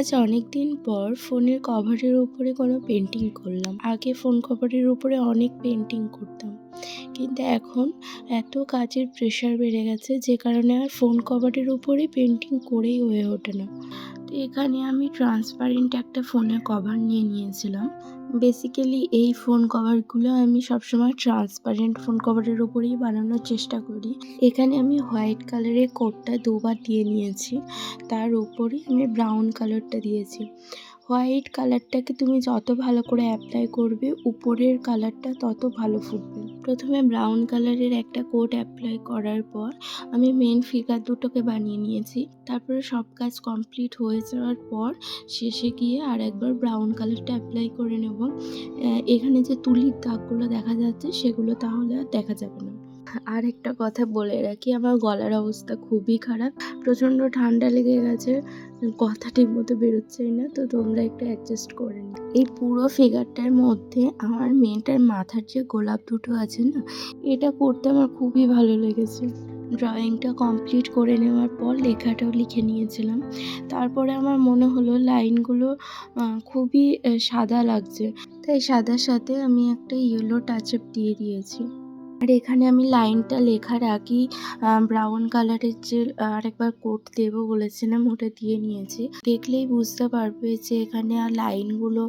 আজ অনেক দিন পর ফোনের কভারের উপরে কোনো পেন্টিং করলাম। আগে ফোন কভারের উপরে অনেক পেন্টিং করতাম, কিন্তু এখন এত কাজের প্রেশার বেড়ে গেছে যে কারণে আর ফোন কভারের উপরে পেন্টিং করেই হয়ে ওঠে না। তো এখানে আমি ট্রান্সপারেন্ট একটা ফোনের কভার নিয়ে নিয়েছিলাম। বেসিক্যালি এই ফোন কভারগুলো আমি সবসময় ট্রান্সপারেন্ট ফোন কভারের উপরেই বানানোর চেষ্টা করি। এখানে আমি হোয়াইট কালারের কোটটা দুবার দিয়ে নিয়েছি, তার উপরে আমি ব্রাউন কালারটা দিয়েছি। হোয়াইট কালারটাকে তুমি যত ভালো করে অ্যাপ্লাই করবে, উপরের কালারটা তত ভালো ফুটবে। প্রথমে ব্রাউন কালারের একটা কোট অ্যাপ্লাই করার পর আমি মেন ফিগার দুটোকে বানিয়ে নিয়েছি। তারপরে সব কাজ কমপ্লিট হয়ে যাওয়ার পর শেষে গিয়ে আর একবার ব্রাউন কালারটা অ্যাপ্লাই করে নেব। এখানে যে তুলির দাগগুলো দেখা যাচ্ছে সেগুলো তাহলে আর দেখা যাবে না। আর একটা কথা বলে রাখি, আমার গলার অবস্থা খুবই খারাপ, প্রচণ্ড ঠান্ডা লেগে গেছে, কথা ঠিক মতো বেরোচ্ছেই না, তো তোমরা একটু অ্যাডজাস্ট করে নিও। এই পুরো ফিগারটার মধ্যে আমার মেয়েটার মাথার যে গোলাপ দুটো আছে না, এটা করতে আমার খুবই ভালো লেগেছে। ড্রয়িংটা কমপ্লিট করে নেওয়ার পর লেখাটাও লিখে নিয়েছিলাম। তারপরে আমার মনে হলো লাইনগুলো খুবই সাদা লাগছে, তাই সাদার সাথে আমি একটা ইয়েলো টাচ আপ দিয়ে দিয়েছি। আর এখানে আমি লাইনটা লেখার আগেই ব্রাউন কালারের যে আরেকবার কোট দেবো বলেছিলাম, ওটা দিয়ে নিয়েছি। দেখলেই বুঝতে পারবে যে এখানে আর লাইনগুলো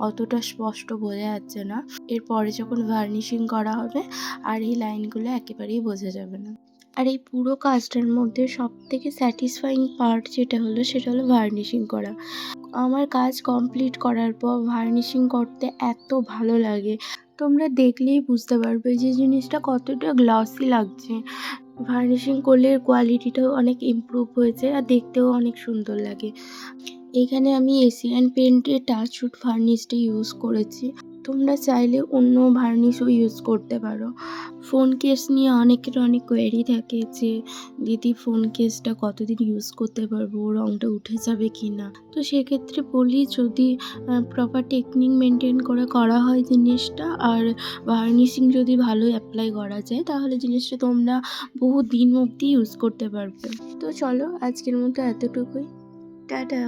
অতটা স্পষ্ট বোঝা যাচ্ছে না। এরপরে যখন ভার্নিশিং করা হবে আর এই লাইনগুলো একেবারেই বোঝা যাবে না। আর এই পুরো কাজটার মধ্যে সবথেকে স্যাটিসফাইং পার্ট যেটা হলো সেটা হলো ভার্নিশিং করা। আমার কাজ কমপ্লিট করার পর ভার্নিশিং করতে এত ভালো লাগে, তোমরা দেখলেই বুঝতে পারবে যে জিনিসটা কতটা গ্লসি লাগছে। ভার্নিশিং করলে কোয়ালিটিটাও অনেক ইমপ্রুভ হয়েছে আর দেখতেও অনেক সুন্দর লাগে। এখানে আমি এশিয়ান পেইন্টের টাচউড ভার্নিশটা ইউজ করেছি। তোমরা চাইলে অন্য ভার্নিশও ইউজ করতে পারো। ফোন কেস নিয়ে অনেকের অনেক কোয়েরি থাকে যে দিদি ফোন কেসটা কতদিন ইউজ করতে পারবো, রঙটা উঠে যাবে কি না। তো সেক্ষেত্রে বলি, যদি প্রপার টেকনিক মেনটেন করে করা হয় জিনিসটা, আর ভার্নিশিং যদি ভালো অ্যাপ্লাই করা যায়, তাহলে জিনিসটা তোমরা বহু দিন অবধি ইউজ করতে পারবে। তো চলো আজকের মতো এতটুকুই, টাটা।